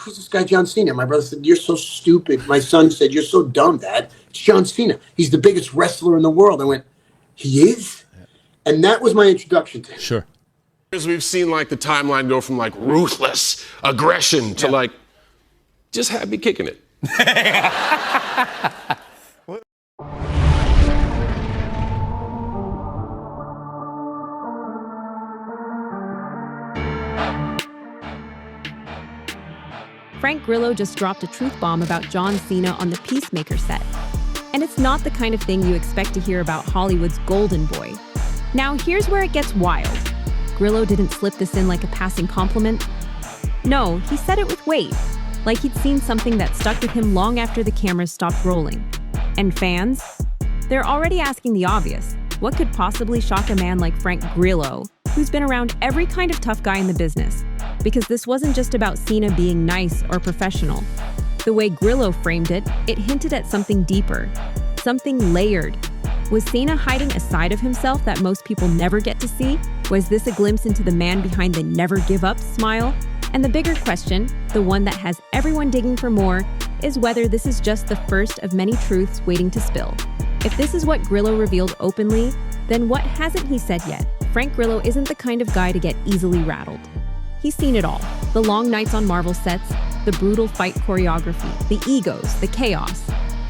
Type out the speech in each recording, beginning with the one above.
who's this guy, John Cena? My brother said, you're so stupid. My son said, you're so dumb, Dad. It's John Cena. He's the biggest wrestler in the world. I went, he is? And that was my introduction to him. Sure. We've seen like the timeline go from like ruthless aggression to like just happy kicking it. Frank Grillo just dropped a truth bomb about John Cena on the Peacemaker set. And it's not the kind of thing you expect to hear about Hollywood's golden boy. Now, here's where it gets wild. Grillo didn't slip this in like a passing compliment. No, he said it with weight, like he'd seen something that stuck with him long after the cameras stopped rolling. And fans? They're already asking the obvious. What could possibly shock a man like Frank Grillo, who's been around every kind of tough guy in the business? Because this wasn't just about Cena being nice or professional. The way Grillo framed it, it hinted at something deeper, something layered. Was Cena hiding a side of himself that most people never get to see? Was this a glimpse into the man behind the never give up smile? And the bigger question, the one that has everyone digging for more, is whether this is just the first of many truths waiting to spill. If this is what Grillo revealed openly, then what hasn't he said yet? Frank Grillo isn't the kind of guy to get easily rattled. He's seen it all. The long nights on Marvel sets, the brutal fight choreography, the egos, the chaos.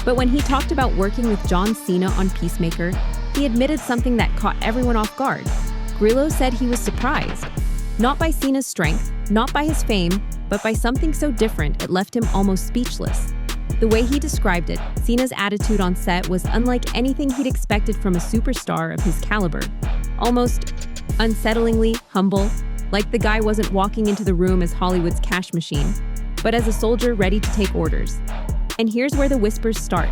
But when he talked about working with John Cena on Peacemaker, he admitted something that caught everyone off guard. Grillo said he was surprised. Not by Cena's strength, not by his fame, but by something so different it left him almost speechless. The way he described it, Cena's attitude on set was unlike anything he'd expected from a superstar of his caliber. Almost unsettlingly humble, like the guy wasn't walking into the room as Hollywood's cash machine, but as a soldier ready to take orders. And here's where the whispers start.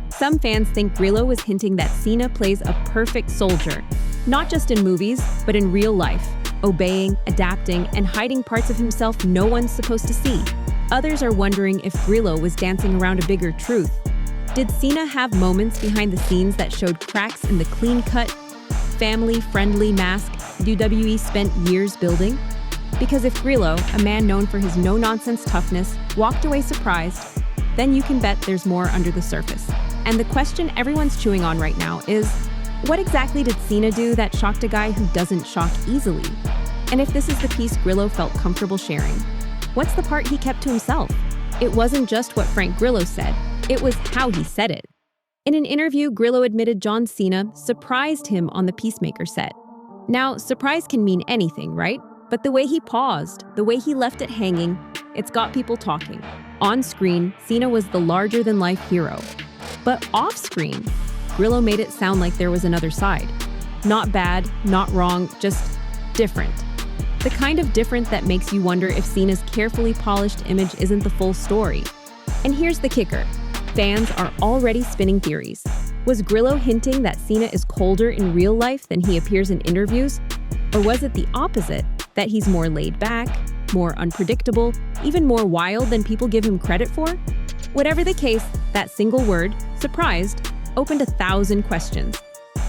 Some fans think Grillo was hinting that Cena plays a perfect soldier, not just in movies, but in real life, obeying, adapting, and hiding parts of himself no one's supposed to see. Others are wondering if Grillo was dancing around a bigger truth. Did Cena have moments behind the scenes that showed cracks in the clean-cut, family-friendly mask WWE spent years building? Because if Grillo, a man known for his no-nonsense toughness, walked away surprised, then you can bet there's more under the surface. And the question everyone's chewing on right now is, what exactly did Cena do that shocked a guy who doesn't shock easily? And if this is the piece Grillo felt comfortable sharing, what's the part he kept to himself? It wasn't just what Frank Grillo said, it was how he said it. In an interview, Grillo admitted John Cena surprised him on the Peacemaker set. Now, surprise can mean anything, right? But the way he paused, the way he left it hanging, it's got people talking. On screen, Cena was the larger-than-life hero. But off-screen, Grillo made it sound like there was another side. Not bad, not wrong, just different. The kind of different that makes you wonder if Cena's carefully polished image isn't the full story. And here's the kicker. Fans are already spinning theories. Was Grillo hinting that Cena is colder in real life than he appears in interviews? Or was it the opposite, that he's more laid back, more unpredictable, even more wild than people give him credit for? Whatever the case, that single word, surprised, opened 1,000 questions.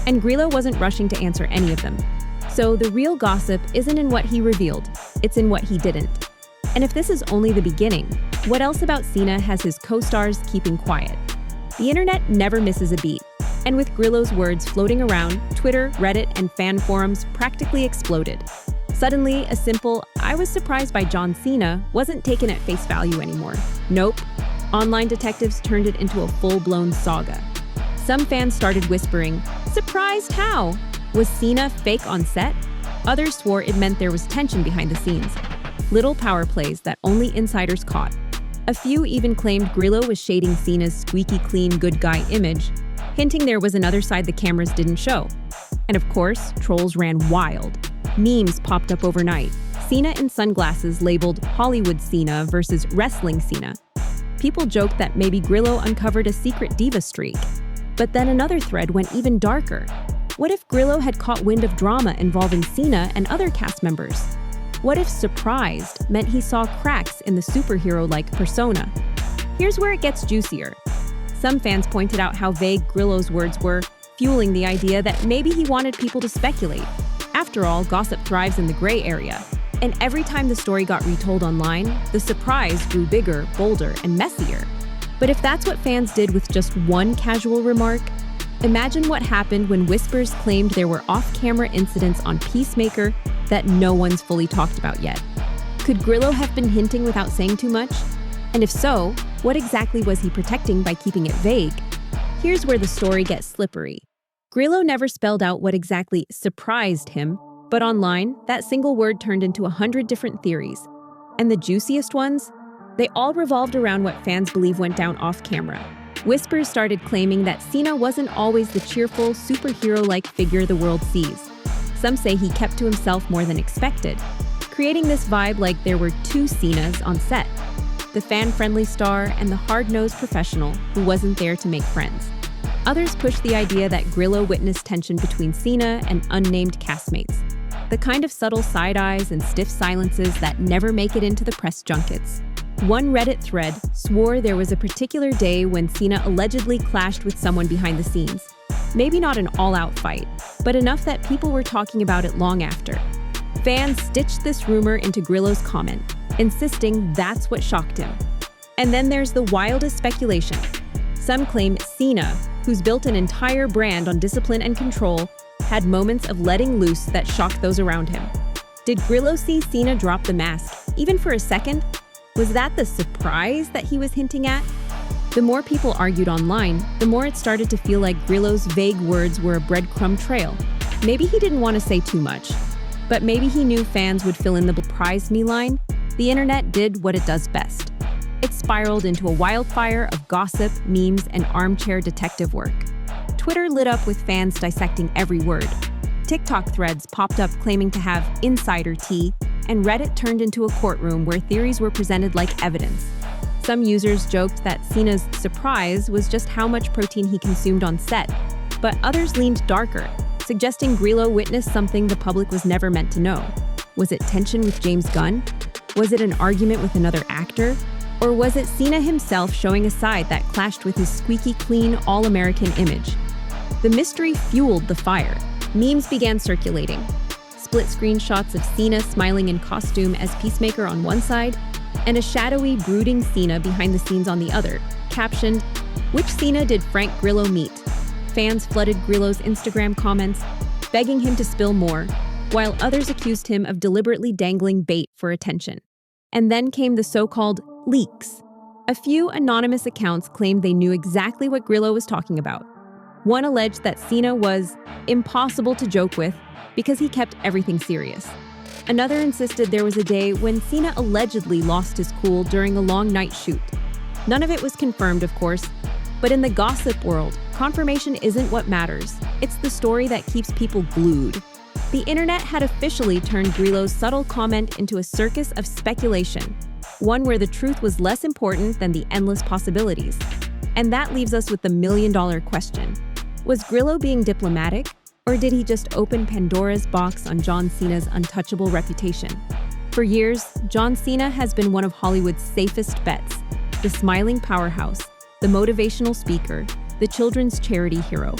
And Grillo wasn't rushing to answer any of them. So the real gossip isn't in what he revealed, it's in what he didn't. And if this is only the beginning, what else about Cena has his co-stars keeping quiet? The internet never misses a beat. And with Grillo's words floating around, Twitter, Reddit, and fan forums practically exploded. Suddenly, a simple, "I was surprised by John Cena" wasn't taken at face value anymore. Nope. Online detectives turned it into a full-blown saga. Some fans started whispering, "Surprised how? Was Cena fake on set?" Others swore it meant there was tension behind the scenes. Little power plays that only insiders caught. A few even claimed Grillo was shading Cena's squeaky clean good guy image, hinting there was another side the cameras didn't show. And of course, trolls ran wild. Memes popped up overnight. Cena in sunglasses labeled Hollywood Cena versus Wrestling Cena. People joked that maybe Grillo uncovered a secret diva streak. But then another thread went even darker. What if Grillo had caught wind of drama involving Cena and other cast members? What if surprised meant he saw cracks in the superhero-like persona? Here's where it gets juicier. Some fans pointed out how vague Grillo's words were, fueling the idea that maybe he wanted people to speculate. After all, gossip thrives in the gray area. And every time the story got retold online, the surprise grew bigger, bolder, and messier. But if that's what fans did with just one casual remark, imagine what happened when whispers claimed there were off-camera incidents on Peacemaker that no one's fully talked about yet. Could Grillo have been hinting without saying too much? And if so, what exactly was he protecting by keeping it vague? Here's where the story gets slippery. Grillo never spelled out what exactly surprised him, but online, that single word turned into 100 different theories. And the juiciest ones? They all revolved around what fans believe went down off-camera. Whispers started claiming that Cena wasn't always the cheerful, superhero-like figure the world sees. Some say he kept to himself more than expected, creating this vibe like there were two Cenas on set: the fan-friendly star and the hard-nosed professional who wasn't there to make friends. Others pushed the idea that Grillo witnessed tension between Cena and unnamed castmates, the kind of subtle side-eyes and stiff silences that never make it into the press junkets. One Reddit thread swore there was a particular day when Cena allegedly clashed with someone behind the scenes. Maybe not an all-out fight, but enough that people were talking about it long after. Fans stitched this rumor into Grillo's comment, insisting that's what shocked him. And then there's the wildest speculation. Some claim Cena, who's built an entire brand on discipline and control, had moments of letting loose that shocked those around him. Did Grillo see Cena drop the mask, even for a second? Was that the surprise that he was hinting at? The more people argued online, the more it started to feel like Grillo's vague words were a breadcrumb trail. Maybe he didn't want to say too much, but maybe he knew fans would fill in the "surprised me" line. The internet did what it does best. It spiraled into a wildfire of gossip, memes, and armchair detective work. Twitter lit up with fans dissecting every word. TikTok threads popped up claiming to have insider tea, and Reddit turned into a courtroom where theories were presented like evidence. Some users joked that Cena's surprise was just how much protein he consumed on set, but others leaned darker, suggesting Grillo witnessed something the public was never meant to know. Was it tension with James Gunn? Was it an argument with another actor? Or was it Cena himself showing a side that clashed with his squeaky clean, all-American image? The mystery fueled the fire. Memes began circulating. Split screenshots of Cena smiling in costume as Peacemaker on one side, and a shadowy, brooding Cena behind the scenes on the other, captioned, "Which Cena did Frank Grillo meet?" Fans flooded Grillo's Instagram comments, begging him to spill more, while others accused him of deliberately dangling bait for attention. And then came the so-called leaks. A few anonymous accounts claimed they knew exactly what Grillo was talking about. One alleged that Cena was impossible to joke with because he kept everything serious. Another insisted there was a day when Cena allegedly lost his cool during a long night shoot. None of it was confirmed, of course, but in the gossip world, confirmation isn't what matters. It's the story that keeps people glued. The internet had officially turned Grillo's subtle comment into a circus of speculation, one where the truth was less important than the endless possibilities. And that leaves us with the million-dollar question. Was Grillo being diplomatic, or did he just open Pandora's box on John Cena's untouchable reputation? For years, John Cena has been one of Hollywood's safest bets, the smiling powerhouse, the motivational speaker, the children's charity hero.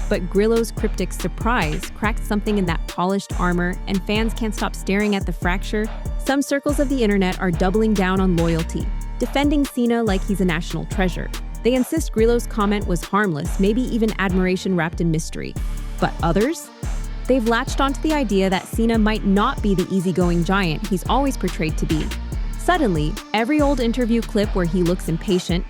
But Grillo's cryptic surprise cracked something in that polished armor, and fans can't stop staring at the fracture. Some circles of the internet are doubling down on loyalty, defending Cena like he's a national treasure. They insist Grillo's comment was harmless, maybe even admiration wrapped in mystery. But others? They've latched onto the idea that Cena might not be the easygoing giant he's always portrayed to be. Suddenly, every old interview clip where he looks impatient,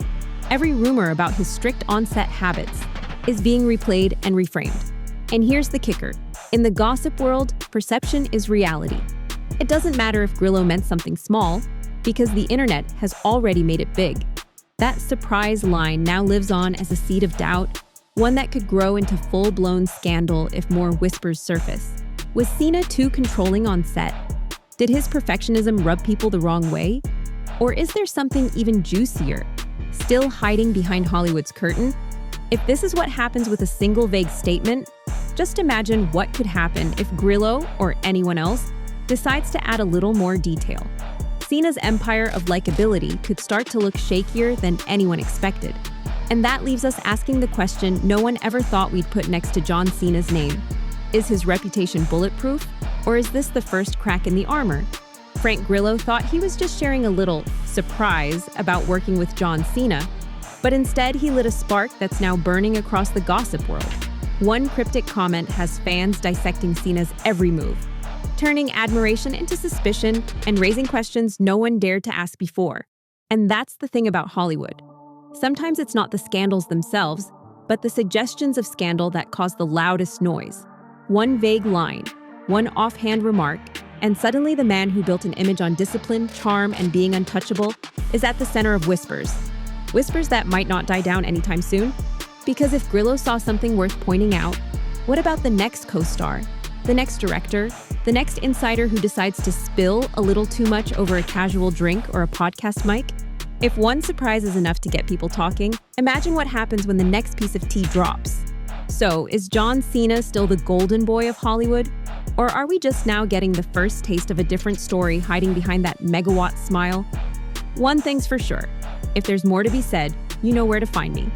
every rumor about his strict on-set habits, is being replayed and reframed. And here's the kicker. In the gossip world, perception is reality. It doesn't matter if Grillo meant something small, because the internet has already made it big. That surprise line now lives on as a seed of doubt, one that could grow into full-blown scandal if more whispers surface. Was Cena too controlling on set? Did his perfectionism rub people the wrong way? Or is there something even juicier, still hiding behind Hollywood's curtain? If this is what happens with a single vague statement, just imagine what could happen if Grillo, or anyone else, decides to add a little more detail. Cena's empire of likability could start to look shakier than anyone expected. And that leaves us asking the question no one ever thought we'd put next to John Cena's name. Is his reputation bulletproof? Or is this the first crack in the armor? Frank Grillo thought he was just sharing a little surprise about working with John Cena, but instead he lit a spark that's now burning across the gossip world. One cryptic comment has fans dissecting Cena's every move, turning admiration into suspicion and raising questions no one dared to ask before. And that's the thing about Hollywood. Sometimes it's not the scandals themselves, but the suggestions of scandal that cause the loudest noise. One vague line, one offhand remark, and suddenly the man who built an image on discipline, charm, and being untouchable is at the center of whispers. Whispers that might not die down anytime soon. Because if Grillo saw something worth pointing out, what about the next co-star, the next director, the next insider who decides to spill a little too much over a casual drink or a podcast mic? If one surprise is enough to get people talking, imagine what happens when the next piece of tea drops. So, is John Cena still the golden boy of Hollywood? Or are we just now getting the first taste of a different story hiding behind that megawatt smile? One thing's for sure, if there's more to be said, you know where to find me.